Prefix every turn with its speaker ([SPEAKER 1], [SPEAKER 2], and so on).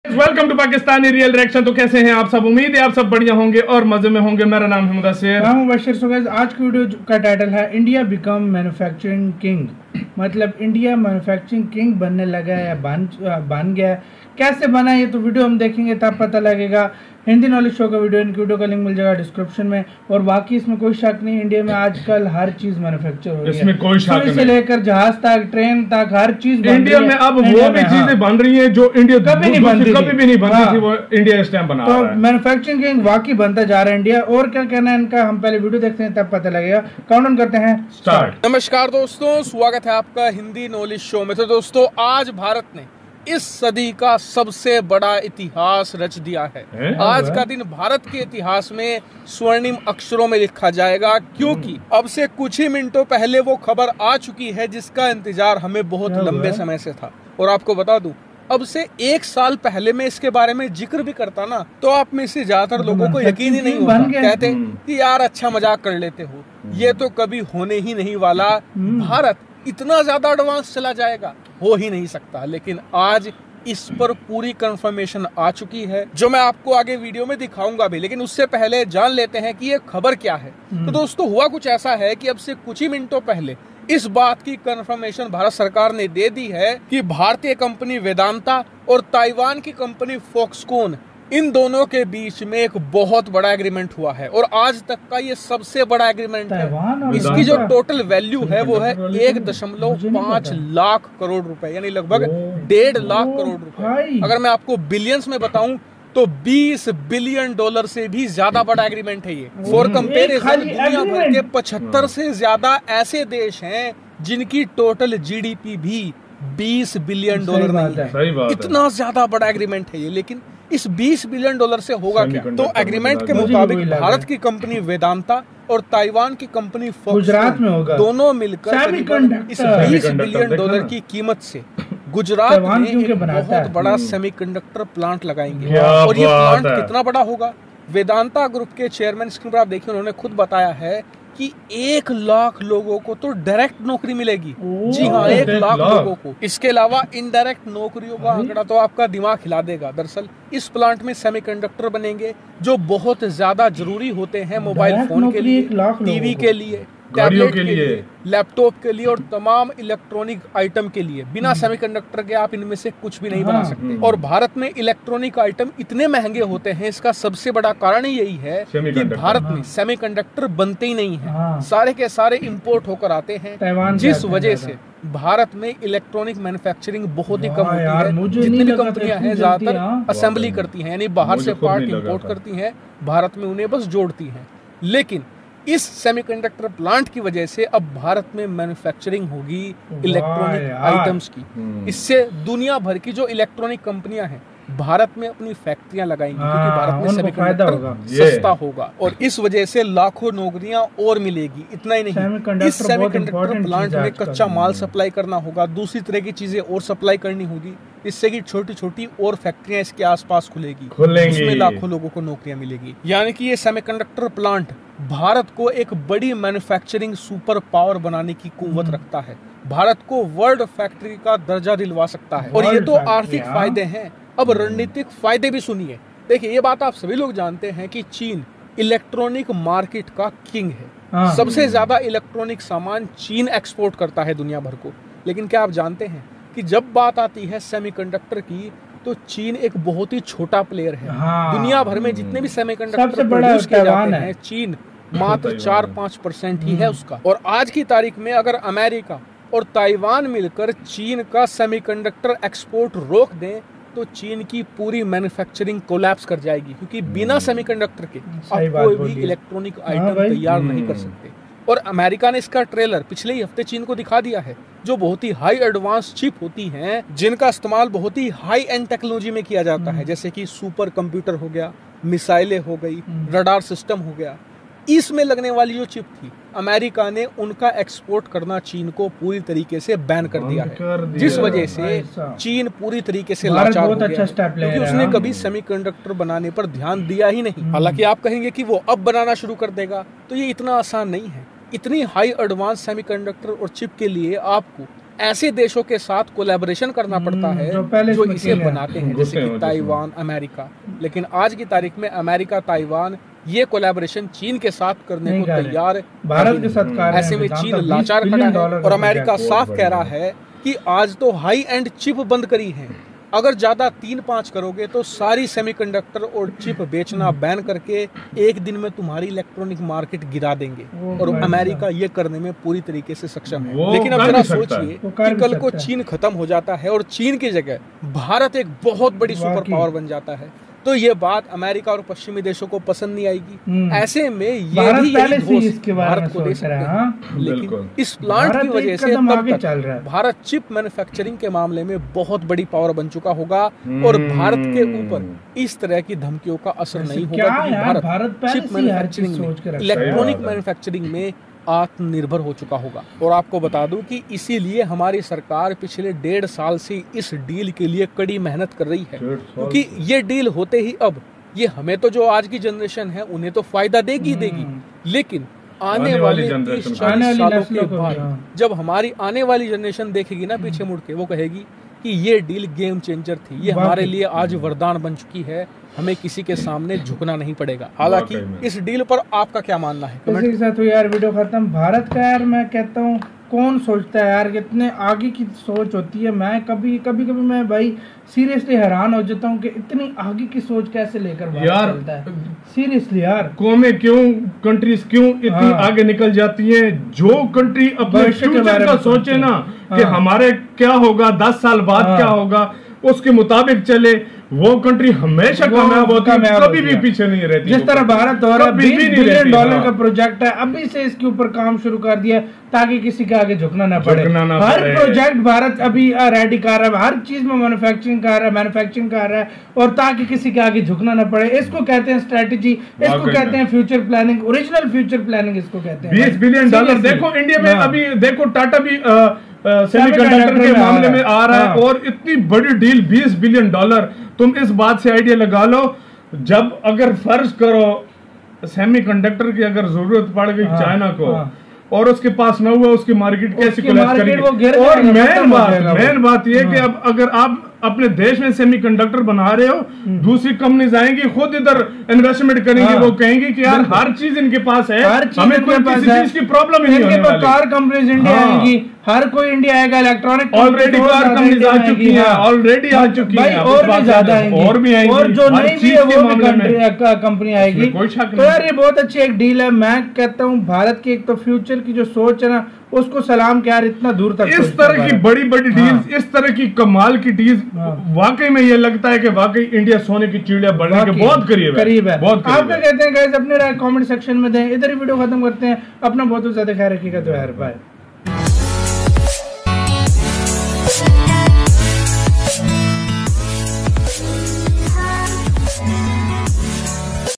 [SPEAKER 1] Welcome to Pakistani real reaction. तो कैसे हैं आप सब? उम्मीद है आप सब बढ़िया होंगे और मजे में होंगे। मेरा नाम है मुदस्सिर,
[SPEAKER 2] मैं हूं बशीर। सो गाइस, आज की वीडियो का टाइटल है इंडिया बिकम मैन्युफैक्चरिंग किंग। मतलब इंडिया मैन्युफैक्चरिंग किंग बनने लगा है या बन गया है। कैसे बना ये तो वीडियो हम देखेंगे तब पता लगेगा। हिंदी नॉलेज शो का वीडियो, इनकी वीडियो का लिंक मिल जाएगा डिस्क्रिप्शन में। और बाकी इसमें कोई शक नहीं, इंडिया में आजकल हर चीज मैन्युफैक्चर हो रही है।
[SPEAKER 1] इसमें कोई शक नहीं,
[SPEAKER 2] से लेकर जहाज तक, ट्रेन तक, हर चीज
[SPEAKER 1] इंडिया में अब वो भी चीजें बन रही हैं जो इंडिया कभी नहीं बनती थी, वो इंडिया इस टाइम बना रहा है।
[SPEAKER 2] तो मैन्युफैक्चरिंग किंग वाकई बनता जा रहा है इंडिया। और क्या कहना है इनका, हम पहले वीडियो देखते हैं तब पता लगेगा। काउंटडाउन करते हैं, स्टार्ट।
[SPEAKER 3] नमस्कार दोस्तों, स्वागत है आपका हिंदी नॉलेज शो में। तो दोस्तों, आज भारत ने इस सदी का सबसे बड़ा इतिहास रच दिया है। आज का दिन भारत के इतिहास में स्वर्णिम अक्षरों में लिखा जाएगा, क्योंकि अब से कुछ ही मिनटों पहले वो खबर आ चुकी है जिसका इंतजार हमें बहुत लंबे समय से था। और आपको बता दूं, अब से 1 साल पहले मैं इसके बारे में जिक्र भी करता ना, तो आप में से ज्यादातर लोगों को यकीन ही नहीं होता। कहते कि यार अच्छा मजाक कर लेते हो, ये तो कभी होने ही नहीं वाला। भारत इतना ज्यादा एडवांस चला जाएगा, हो ही नहीं सकता। लेकिन आज इस पर पूरी कंफर्मेशन आ चुकी है, जो मैं आपको आगे वीडियो में दिखाऊंगा भी। लेकिन उससे पहले जान लेते हैं कि ये खबर क्या है। तो दोस्तों, हुआ कुछ ऐसा है कि अब से कुछ ही मिनटों पहले इस बात की कंफर्मेशन भारत सरकार ने दे दी है कि भारतीय कंपनी वेदांता और ताइवान की कंपनी फॉक्सकॉन, इन दोनों के बीच में एक बहुत बड़ा एग्रीमेंट हुआ है। और आज तक का ये सबसे बड़ा एग्रीमेंट है। इसकी जो टोटल वैल्यू है वो है 1.5 लाख करोड़ रुपए, यानी लगभग 1.5 लाख करोड़ रुपए। अगर मैं आपको बिलियंस में बताऊं तो 20 बिलियन डॉलर से भी ज्यादा बड़ा एग्रीमेंट है ये। फॉर कंपेरिजन, दुनिया भर के 75 से ज्यादा ऐसे देश हैं जिनकी टोटल जीडीपी भी 20 बिलियन डॉलर नहीं है। इतना ज्यादा बड़ा एग्रीमेंट है ये। लेकिन इस 20 बिलियन डॉलर से होगा क्या? तो एग्रीमेंट के मुताबिक भारत की कंपनी वेदांता और ताइवान की कंपनी
[SPEAKER 2] गुजरात में होगा,
[SPEAKER 3] दोनों मिलकर इस 20 बिलियन डॉलर की कीमत से गुजरात में एक बहुत बड़ा सेमीकंडक्टर प्लांट लगाएंगे। और ये प्लांट कितना बड़ा होगा? वेदांता ग्रुप के चेयरमैन, स्क्रीन पर आप देखिए, उन्होंने खुद बताया है कि 1 लाख लोगों को तो डायरेक्ट नौकरी मिलेगी। जी हाँ, 1 लाख लोगों को। इसके अलावा इनडायरेक्ट नौकरियों का आंकड़ा तो आपका दिमाग हिला देगा। दरअसल इस प्लांट में सेमीकंडक्टर बनेंगे जो बहुत ज्यादा जरूरी होते हैं मोबाइल फोन के लिए, टीवी के लिए,
[SPEAKER 1] गाड़ियों के लिए,
[SPEAKER 3] लैपटॉप के लिए और तमाम इलेक्ट्रॉनिक आइटम के लिए। बिना सेमीकंडक्टर के आप इनमें से कुछ भी नहीं बना सकते। और भारत में इलेक्ट्रॉनिक आइटम इतने महंगे होते हैं, इसका सबसे बड़ा कारण ही यही है कि भारत में सेमीकंडक्टर बनते ही नहीं है। सारे के सारे इंपोर्ट होकर आते हैं, जिस वजह से भारत में इलेक्ट्रॉनिक मैन्युफैक्चरिंग बहुत ही कम होती है। जितनी भी कंपनियां हैं ज्यादातर असेंबली करती हैं, यानी बाहर से पार्ट इंपोर्ट करती हैं, भारत में उन्हें बस जोड़ती हैं। लेकिन इस सेमीकंडक्टर प्लांट की वजह से अब भारत में मैन्युफैक्चरिंग होगी इलेक्ट्रॉनिक आइटम्स की। इससे दुनिया भर की जो इलेक्ट्रॉनिक कंपनियां हैं भारत में अपनी फैक्ट्रियां लगाएंगी, क्योंकि भारत में सेमीकंडक्टर सस्ता होगा। और इस वजह से लाखों नौकरियां और मिलेगी। इतना ही नहीं, इस सेमीकंडक्टर प्लांट में कच्चा माल सप्लाई करना होगा, दूसरी तरह की चीजें और सप्लाई करनी होगी, इससे कि छोटी छोटी और फैक्ट्रियां इसके आसपास खुलेगी, उसमें लाखों लोगों को नौकरियां मिलेगी। यानी कि ये सेमीकंडक्टर प्लांट भारत को एक बड़ी मैन्युफैक्चरिंग सुपर पावर बनाने की कुव्वत रखता है। भारत को वर्ल्ड फैक्ट्री का दर्जा दिलवा सकता है। और ये तो आर्थिक फायदे हैं, अब रणनीतिक फायदे भी सुनिए। देखिए, ये बात आप सभी लोग जानते हैं कि चीन इलेक्ट्रॉनिक मार्केट का किंग है। सबसे ज्यादा इलेक्ट्रॉनिक सामान चीन एक्सपोर्ट करता है दुनिया भर को। लेकिन क्या आप जानते हैं कि जब बात आती है सेमीकंडक्टर की, तो चीन एक बहुत ही छोटा प्लेयर है। दुनिया भर में जितने भी सेमीकंडक्टर प्रोड्यूस किए जाते हैं, चीन मात्र 4-5% ही है उसका। और आज की तारीख में अगर अमेरिका और ताइवान मिलकर चीन का सेमीकंडक्टर एक्सपोर्ट रोक दें, तो चीन की पूरी मैन्युफैक्चरिंग कोलैप्स कर जाएगी, क्योंकि बिना सेमीकंडक्टर के आप कोई भी इलेक्ट्रॉनिक आइटम तैयार नहीं कर सकते। और अमेरिका ने इसका ट्रेलर पिछले ही हफ्ते चीन को दिखा दिया है, जो बहुत ही हाई एडवांस चिप होती हैं, जिनका इस्तेमाल बहुत ही हाई एंड टेक्नोलॉजी में किया जाता है, जैसे कि सुपर कंप्यूटर हो गया, मिसाइलें हो गई, रडार सिस्टम हो गया। इसमें लगने वाली जो चिप थी, अमेरिका ने उनका एक्सपोर्ट करना चीन को पूरी तरीके से बैन कर दिया है, जिस वजह से चीन पूरी तरीके से लाचार हो गया, क्योंकि उसने कभी सेमीकंडक्टर बनाने पर ध्यान दिया ही नहीं। हालांकि आप कहेंगे कि वो अब बनाना शुरू कर देगा, तो ये इतना आसान नहीं है। इतनी हाई एडवांस सेमीकंडक्टर और चिप के लिए आपको ऐसे देशों के साथ कोलैबोरेशन करना पड़ता है जो इसे बनाते हैं, जैसे कि ताइवान, अमेरिका। लेकिन आज की तारीख में अमेरिका, ताइवान ये कोलैबोरेशन चीन के साथ करने को तैयार,
[SPEAKER 2] भारत के साथ
[SPEAKER 3] ऐसे में चीन लाचार खड़ा है और अमेरिका साफ कह रहा है कि आज तो हाई एंड चिप बंद करी है, अगर ज्यादा 3-5 करोगे तो सारी सेमीकंडक्टर और चिप बेचना बैन करके एक दिन में तुम्हारी इलेक्ट्रॉनिक मार्केट गिरा देंगे। और अमेरिका ये करने में पूरी तरीके से सक्षम है। लेकिन अब जरा सोचिए कि कल को चीन खत्म हो जाता है और चीन की जगह भारत एक बहुत बड़ी सुपर पावर बन जाता है, तो ये बात अमेरिका और पश्चिमी देशों को पसंद नहीं आएगी। ऐसे में ये भी भारत को दे सकते हैं। लेकिन इस प्लांट की वजह से तब तक भारत चिप मैन्युफैक्चरिंग के मामले में बहुत बड़ी पावर बन चुका होगा और भारत के ऊपर इस तरह की धमकियों का असर नहीं होगा, क्योंकि भारत चिप मैन्युफैक्चरिंग में, इलेक्ट्रॉनिक मैन्युफैक्चरिंग में आत्मनिर्भर हो चुका होगा। और आपको बता दूं कि इसीलिए हमारी सरकार पिछले 1.5 साल से इस डील के लिए कड़ी मेहनत कर रही है, क्योंकि ये डील होते ही अब ये हमें तो जो आज की जनरेशन है उन्हें तो फायदा देगी, लेकिन आने वाले 30-40 सालों के बाद जब हमारी आने वाली जनरेशन देखेगी ना पीछे मुड़ के, वो कहेगी कि ये डील गेम चेंजर थी, ये हमारे लिए आज वरदान बन चुकी है, हमें किसी के सामने झुकना नहीं पड़ेगा। हालांकि इस डील पर आपका क्या मानना है?
[SPEAKER 2] इसी के साथ यार वीडियो खत्म। भारत का यार मैं कहता हूँ कौन सोचता है यार, कितने आगे की सोच होती है। मैं कभी मैं भाई सीरियसली हैरान हो जाता हूँ कि इतनी आगे की सोच कैसे लेकर
[SPEAKER 1] यार
[SPEAKER 2] चलता है। सीरियसली यार,
[SPEAKER 1] कौमें क्यों, कंट्रीज क्यों इतनी आगे निकल जाती हैं? जो कंट्री अपने फ्यूचर का सोचे ना कि हमारे क्या होगा, 10 साल बाद क्या होगा, उसके मुताबिक चले, वो कंट्री हमेशा कामयाब होती है, कभी भी पीछे नहीं रहती।
[SPEAKER 2] जिस तरह भारत द्वारा $20 बिलियन का प्रोजेक्ट है, अभी से इसके ऊपर काम शुरू कर दिया ताकि किसी के आगे झुकना ना पड़े। हर प्रोजेक्ट भारत अभी रेडी कर रहा है, हर चीज में मैन्युफैक्चरिंग कर रहा है और ताकि किसी के आगे झुकना ना पड़े। इसको कहते हैं स्ट्रेटेजी, इसको कहते हैं future planning, original future planning इसको कहते हैं।
[SPEAKER 1] $20 बिलियन देखो इंडिया में अभी, देखो टाटा भी सेमीकंडक्टर के मामले में आ रहा है और इतनी बड़ी डील $20 बिलियन। तुम इस बात से आइडिया लगा लो, जब अगर फर्ज करो सेमीकंडक्टर की अगर जरूरत पड़ गई चाइना को और उसके पास न हुआ, उसकी मार्केट कैसे कोलैप्स करेगी? और मेन बात ये कि अब अगर आप अपने देश में सेमीकंडक्टर बना रहे हो, दूसरी कंपनीज आएंगी, खुद इधर इन्वेस्टमेंट करेंगी, वो कहेंगी कि यार हर चीज इनके पास है, हमें कोई किसी चीज की प्रॉब्लम नहीं होने वाली।
[SPEAKER 2] कार कंपनीज इंडिया आएंगी, हर कोई इंडिया आएगा, इलेक्ट्रॉनिक
[SPEAKER 1] ऑलरेडी कार कंपनीज आ चुकी हैं, ऑलरेडी आ चुकी हैं,
[SPEAKER 2] और भी ज्यादा आएंगी,
[SPEAKER 1] और भी आएंगी,
[SPEAKER 2] और जो नहीं भी है वो भी कंपनी आएगी। तो यार ये बहुत अच्छी एक डील है। मैं कहता हूँ भारत की एक तो फ्यूचर की जो सोच है ना, उसको सलाम के यार, इतना दूर तक
[SPEAKER 1] इस तरह की बड़ी डील्स, इस तरह की कमाल की डील्स, वाकई में ये लगता है कि वाकई इंडिया सोने की चिड़िया बनने के बहुत करीब है। आप क्या कहते हैं गाइस? अपने राय कमेंट सेक्शन में दें। इधर ही वीडियो खत्म करते हैं। अपना बहुत ज्यादा ख्याल रखिएगा। तो यार बाय।